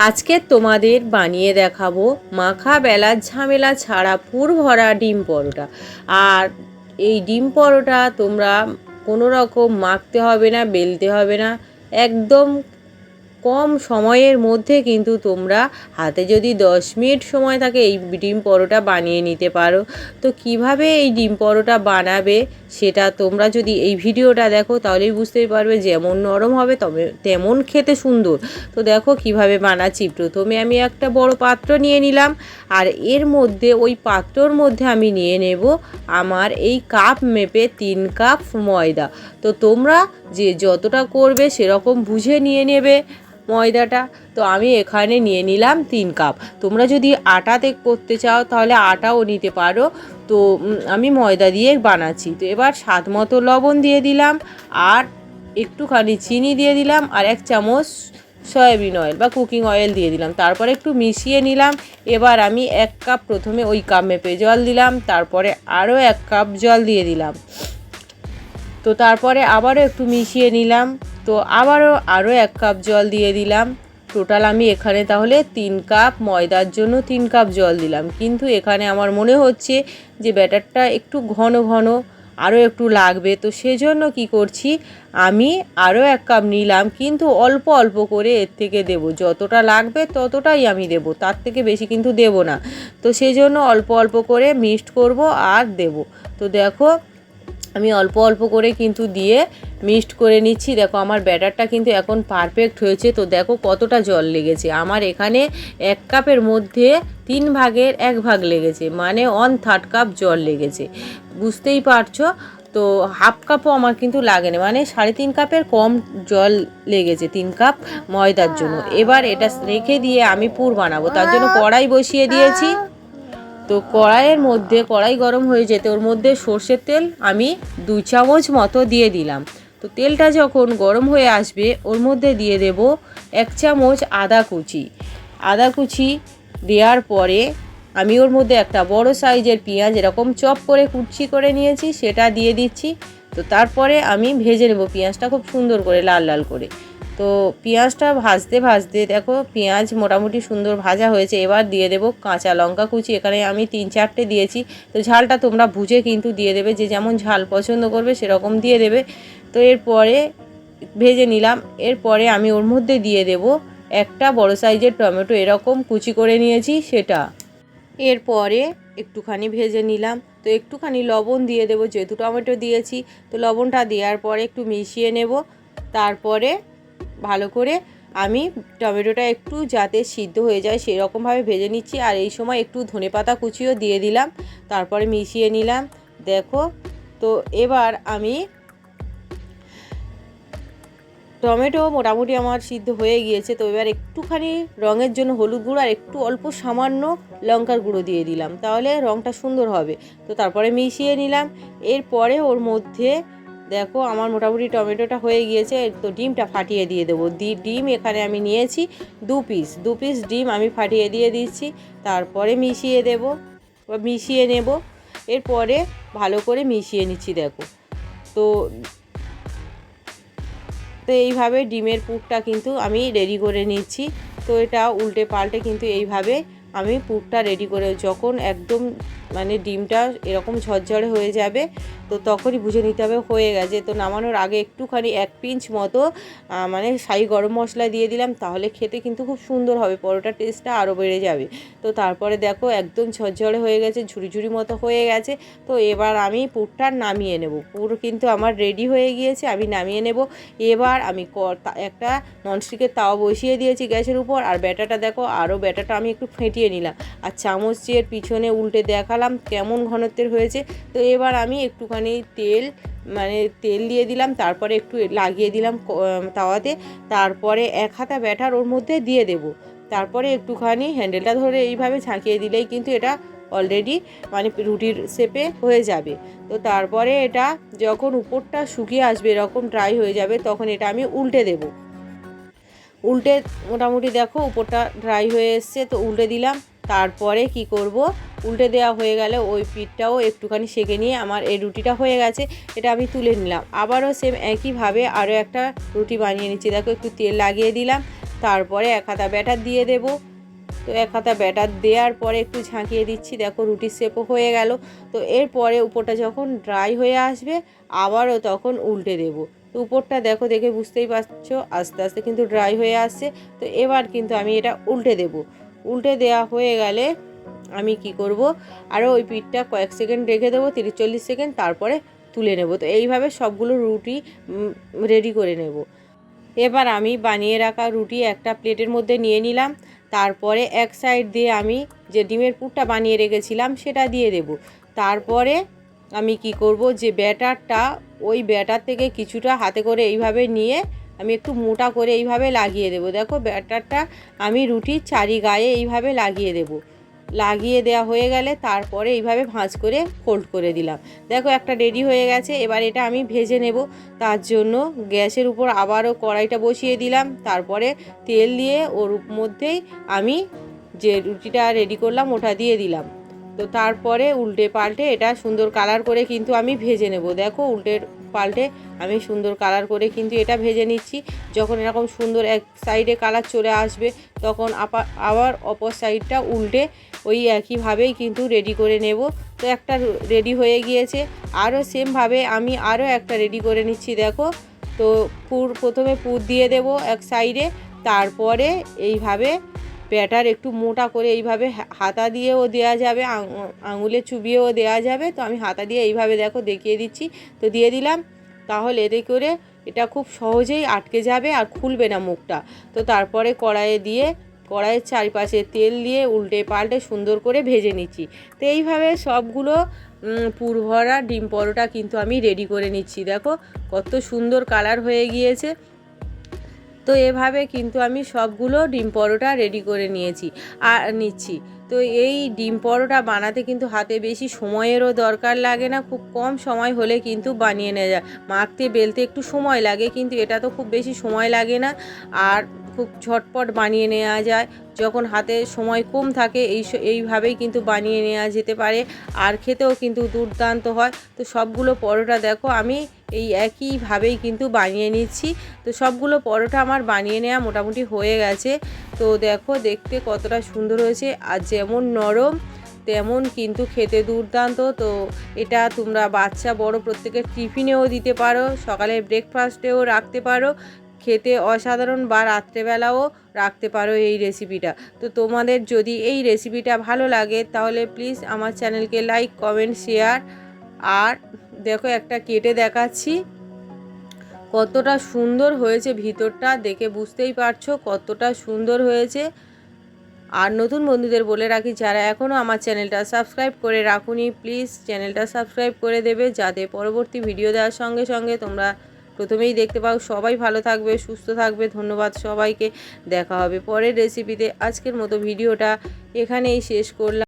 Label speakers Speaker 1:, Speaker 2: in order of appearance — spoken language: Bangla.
Speaker 1: আজকে তোমাদের বানিয়ে দেখাবো মাখা বেলার ঝামেলা ছাড়া পুর ভরা ডিম পরোটা। আর এই ডিম পরোটা তোমরা কোনো রকম মাখতে হবে না, বেলতে হবে না, একদম কম সময়ের মধ্যে কিন্তু তোমরা হাতে যদি 10 মিনিট সময় থাকে এই ডিম পরোটা বানিয়ে নিতে পারো। তো কিভাবে এই ডিম পরোটা বানাবে সেটা তোমরা যদি এই ভিডিওটা দেখো তাহলেই বুঝতেই পারবে, যেমন নরম হবে তবে তেমন খেতে সুন্দর। তো দেখো কিভাবে বানাচ্ছি। প্রথমে আমি একটা বড় পাত্র নিয়ে নিলাম, আর এর মধ্যে ওই পাত্রর মধ্যে আমি নিয়ে নেব আমার এই কাপ মেপে 3 কাপ ময়দা। তো তোমরা যে যতটা করবে সেরকম বুঝে নিয়ে নেবে ময়দাটা। তো আমি এখানে নিয়ে নিলাম 3 কাপ। তোমরা যদি আটাতে করতে চাও তাহলে আটাও নিতে পারো। তো আমি ময়দা দিয়ে বানাচ্ছি। তো এবার স্বাদ মতো লবণ দিয়ে দিলাম, আর একটুখানি চিনি দিয়ে দিলাম, আর 1 চামচ সয়াবিন অয়েল বা কুকিং অয়েল দিয়ে দিলাম। তারপরে একটু মিশিয়ে নিলাম। এবার আমি 1 কাপ প্রথমে ওই কাপ মেপে জল দিলাম, তারপরে আরও 1 কাপ জল দিয়ে দিলাম। তো তারপরে আবারও একটু মিশিয়ে নিলাম। তো আরও 1 কাপ জল দিয়ে দিলাম। টোটাল আমি এখানে তাহলে 3 কাপ ময়দার জন্য 3 কাপ জল দিলাম। কিন্তু এখানে আমার মনে হচ্ছে যে ব্যাটারটা একটু ঘন ঘন আরও একটু লাগবে। তো সেজন্য কি করছি, আমি আরও 1 কাপ নিলাম, কিন্তু অল্প অল্প করে এর থেকে দেব। যতটা লাগবে ততটাই আমি দেব, তার থেকে বেশি কিন্তু দেব না। তো সেজন্য অল্প অল্প করে মিক্সড করব আর দেব। তো দেখো আমি অল্প অল্প করে কিন্তু দিয়ে মিক্সড করে নিচ্ছি। দেখো আমার ব্যাটারটা কিন্তু এখন পারফেক্ট হয়েছে। তো দেখো কতটা জল লেগেছে আমার এখানে। 1 কাপের মধ্যে 3 ভাগের 1 ভাগ লেগেছে, মানে 1/3 কাপ জল লেগেছে, বুঝতেই পারছো। তো হাফ কাপও আমার কিন্তু লাগেনি, মানে 3.5 কাপের কম জল লেগেছে 3 কাপ ময়দার জন্য। এবার এটা রেখে দিয়ে আমি পুর বানাবো। তার জন্য কড়াই বসিয়ে দিয়েছি। তো কড়াই গরম হয়ে যেতে ওর মধ্যে সর্ষের তেল আমি 2 চামচ মতো দিয়ে দিলাম। তো তেলটা যখন গরম হয়ে আসবে ওর মধ্যে দিয়ে দেব 1 চামচ আদা কুচি দেওয়ার পরে আমি ওর মধ্যে একটা বড় সাইজের পেঁয়াজ এরকম চপ করে কুচি করে নিয়েছি, সেটা দিয়ে দিচ্ছি। তো তারপরে আমি ভেজে নেব পেঁয়াজটা খুব সুন্দর করে, লাল লাল করে। তো পেঁয়াজটা ভাজতে ভাজতে দেখো পেঁয়াজ মোটামুটি সুন্দর ভাজা হয়েছে। এবার দিয়ে দেব কাঁচা লঙ্কা কুচি, এখানে আমি 3-4টে দিয়েছি। তো ঝালটা তোমরা বুঝে কিন্তু দিয়ে দেবে, যে যেমন ঝাল পছন্দ করবে সেরকম দিয়ে দেবে। তো এরপরে ভেজে নিলাম। এরপরে আমি ওর মধ্যে দিয়ে দেব একটা বড় সাইজের টমেটো এরকম কুচি করে নিয়েছি সেটা। এরপরে একটুখানি ভেজে নিলাম। তো একটুখানি লবণ দিয়ে দেবো, যেহেতু টমেটো দিয়েছি। তো লবণটা দেওয়ার পরে একটু মিশিয়ে নেব। তারপরে ভালো করে আমি টমেটোটা একটু যাতে সিদ্ধ হয়ে যায় সেরকমভাবে ভেজে নিচ্ছি। আর এই সময় একটু ধনেপাতা কুচিও দিয়ে দিলাম, তারপরে মিশিয়ে নিলাম। দেখো তো এবার আমি টমেটো মোটামুটি আমার সিদ্ধ হয়ে গিয়েছে। তো এবার একটুখানি রঙের জন্য হলুদ গুঁড়ো আর একটু অল্প সামান্য লঙ্কার গুঁড়ো দিয়ে দিলাম, তাহলে রঙটা সুন্দর হবে। তো তারপরে মিশিয়ে নিলাম। এরপরে ওর মধ্যে দেখো আমার মোটামুটি টমেটোটা হয়ে গিয়েছে। তো ডিমটা ফাটিয়ে দিয়ে দেবো। ডিম এখানে আমি নিয়েছি 2 পিস ডিম আমি ফাটিয়ে দিয়ে দিচ্ছি। তারপরে মিশিয়ে নেব। এরপরে ভালো করে মিশিয়ে নিচ্ছি। দেখো তো এইভাবে ডিমের পুরটা কিন্তু আমি রেডি করে নিচ্ছি। তো এটা উল্টে পাল্টে কিন্তু এইভাবে আমি পুরটা রেডি করে, যখন একদম মানে ডিমটা এরকম ঝরঝরে হয়ে যাবে তো তখনই বুঝে নিতে হবে হয়ে গেছে। তো নামানোর আগে একটুখানি 1 পিঞ্চ মতো মানে শাহি গরম মশলা দিয়ে দিলাম, তাহলে খেতে কিন্তু খুব সুন্দর হবে, পরোটার টেস্টটা আরও বেড়ে যাবে। তো তারপরে দেখো একদম ঝরঝরে হয়ে গেছে, ঝুরি ঝুরি মতো হয়ে গেছে। তো এবার আমি পুরটা নামিয়ে নেব। পুর কিন্তু আমার রেডি হয়ে গিয়েছে, আমি নামিয়ে নেব। এবার আমি একটা ননস্টিকের তাওয়া বসিয়ে দিয়েছি গ্যাসের উপর। আর ব্যাটাটা দেখো, আরও ব্যাটাটা আমি একটু ফেটিয়ে নিলাম, আর চামচ দিয়ে পিছনে উল্টে দেখালাম কেমন ঘনত্বের হয়েছে। তো এবার আমি একটুখানি তেল দিয়ে দিলাম, তারপরে একটু লাগিয়ে দিলাম তাওয়াতে। তারপরে 1 হাতা ব্যাটার ওর মধ্যে দিয়ে দেব। তারপরে একটুখানি হ্যান্ডেলটা ধরে এইভাবে ঝাঁকিয়ে দিলেই কিন্তু এটা অলরেডি মানে রুটির শেপে হয়ে যাবে। তো তারপরে এটা যখন উপরটা শুকিয়ে আসবে, এরকম ড্রাই হয়ে যাবে, তখন এটা আমি উল্টে দেব। উল্টে মোটামুটি দেখো উপরটা ড্রাই হয়ে এসছে। তো উল্টে দিলাম। তারপরে কি করব, উল্টে দেওয়া হয়ে গেলে ওই পিঠটাও একটুখানি সেঁকে নিয়ে আমার এই রুটিটা হয়ে গেছে, এটা আমি তুলে নিলাম। আবারও সেম একইভাবে আরও একটা রুটি বানিয়ে নিচ্ছি। দেখো একটু তেল লাগিয়ে দিলাম, তারপরে 1 হাতা ব্যাটার দিয়ে দেব। তো 1 হাতা ব্যাটার দেওয়ার পরে একটু ঝাঁকিয়ে দিচ্ছি, দেখো রুটির শেপও হয়ে গেল। তো এরপরে উপরটা যখন ড্রাই হয়ে আসবে আবারও তখন উল্টে দেব। তো উপরটা দেখো, দেখে বুঝতেই পারছো আস্তে আস্তে কিন্তু ড্রাই হয়ে আসছে। তো এবার কিন্তু আমি এটা উল্টে দেব। উল্টে দেওয়া হয়ে গেলে আমি কি করব, আরও ওই পিঠটা কয়েক সেকেন্ড রেখে দেবো, 30-40 সেকেন্ড, তারপরে তুলে নেব। তো এইভাবে সবগুলো রুটি রেডি করে নেব। এবার আমি বানিয়ে রাখা রুটি একটা প্লেটের মধ্যে নিয়ে নিলাম। তারপরে এক সাইড দিয়ে আমি যে ডিমের পুরটা বানিয়ে রেখেছিলাম সেটা দিয়ে দেব। তারপরে আমি কি করব, যে ব্যাটারটা, ওই ব্যাটার থেকে কিছুটা হাতে করে এইভাবে নিয়ে আমি একটু মোটা করে এইভাবে লাগিয়ে দেব। দেখো ব্যাটারটা আমি রুটির চারিগায়ে এইভাবে লাগিয়ে দেব। লাগিয়ে দেওয়া হয়ে গেলে তারপরে এইভাবে ভাঁজ করে ফোল্ড করে দিলাম। দেখো একটা রেডি হয়ে গেছে। এবার এটা আমি ভেজে নেব। তার জন্য গ্যাসের উপর আবারও কড়াইটা বসিয়ে দিলাম। তারপরে তেল দিয়ে ওর মধ্যেই আমি যে রুটিটা রেডি করলাম ওটা দিয়ে দিলাম। তো তারপরে উল্টে পাল্টে এটা সুন্দর কালার করে কিন্তু আমি ভেজে নেব। দেখো উল্টে পাল্টে আমি সুন্দর কালার করে কিন্তু এটা ভেজে নিচ্ছি। যখন এরকম সুন্দর এক সাইডে কালার চলে আসবে তখন আবার অপর সাইডটা উল্টে ওই একইভাবেই কিন্তু রেডি করে নেব। তো একটা রেডি হয়ে গিয়েছে। আরও সেমভাবে আমি আরও একটা রেডি করে নিচ্ছি। দেখো, তো প্রথমে পুর দিয়ে দেব এক সাইডে, তারপরে এইভাবে ব্যাটার একটু মোটা করে এইভাবে হাতা দিয়েও দেওয়া যাবে, আঙুলে চুবিয়েও দেওয়া যাবে। তো আমি হাতা দিয়ে এইভাবে দেখো দেখিয়ে দিচ্ছি। তো দিয়ে দিলাম, তাহলে এতে করে এটা খুব সহজেই আটকে যাবে আর খুলবে না মুখটা। তো তারপরে কড়াইয়ের চারিপাশে তেল দিয়ে উল্টে পাল্টে সুন্দর করে ভেজে নিচ্ছি। তো এইভাবে সবগুলো পুর ভরা ডিম পরোটা কিন্তু আমি রেডি করে নিচ্ছি। দেখো কত সুন্দর কালার হয়ে গিয়েছে। তো এভাবে কিন্তু আমি সবগুলো ডিম পরোটা রেডি করে নিচ্ছি। তো এই ডিম পরোটা বানাতে কিন্তু হাতে বেশি সময়েরও দরকার লাগে না, খুব কম সময় হলে কিন্তু বানিয়ে নেওয়া যায়। মাখতে বেলতে একটু সময় লাগে, কিন্তু এটা তো খুব বেশি সময় লাগে না আর খুব ঝটপট বানিয়ে নেওয়া যায়। যখন হাতে সময় কম থাকে এইভাবেই কিন্তু বানিয়ে নেওয়া যেতে পারে, আর খেতেও কিন্তু দুর্দান্ত হয়। তো সবগুলো পরোটা দেখো আমি এই একইভাবেই কিন্তু বানিয়ে নিচ্ছি। তো সবগুলো পরোটা আমার বানিয়ে নেওয়া মোটামুটি হয়ে গেছে। তো দেখো দেখতে কতটা সুন্দর হয়েছে, আর যেমন নরম তেমন কিন্তু খেতে দুর্দান্ত। তো এটা তোমরা বাচ্চা বড় প্রত্যেকের টিফিনেও দিতে পারো, সকালে ব্রেকফাস্টেও রাখতে পারো, খেতে অসাধারণ, বা রাত্রেবেলাও রাখতে পারো এই রেসিপিটা। তো তোমাদের যদি এই রেসিপিটা ভালো লাগে তাহলে প্লিজ আমার চ্যানেলকে লাইক, কমেন্ট, শেয়ার। আর দেখো একটা কেটে দেখাচ্ছি, কতটা সুন্দর হয়েছে ভিতরটা, দেখে বুঝতেই পারছো কতটা সুন্দর হয়েছে। আর নতুন বন্ধুদের বলে রাখি, যারা এখনও আমার চ্যানেলটা সাবস্ক্রাইব করে রাখুনি প্লিজ চ্যানেলটা সাবস্ক্রাইব করে দেবে, যাতে পরবর্তী ভিডিও দেওয়ার সঙ্গে সঙ্গে তোমরা প্রথমেই দেখতে পাও। সবাই ভালো থাকবে, সুস্থ থাকবে। ধন্যবাদ সবাইকে। দেখা হবে পরের রেসিপিতে। আজকের মতো ভিডিওটা এখানেই শেষ করলাম।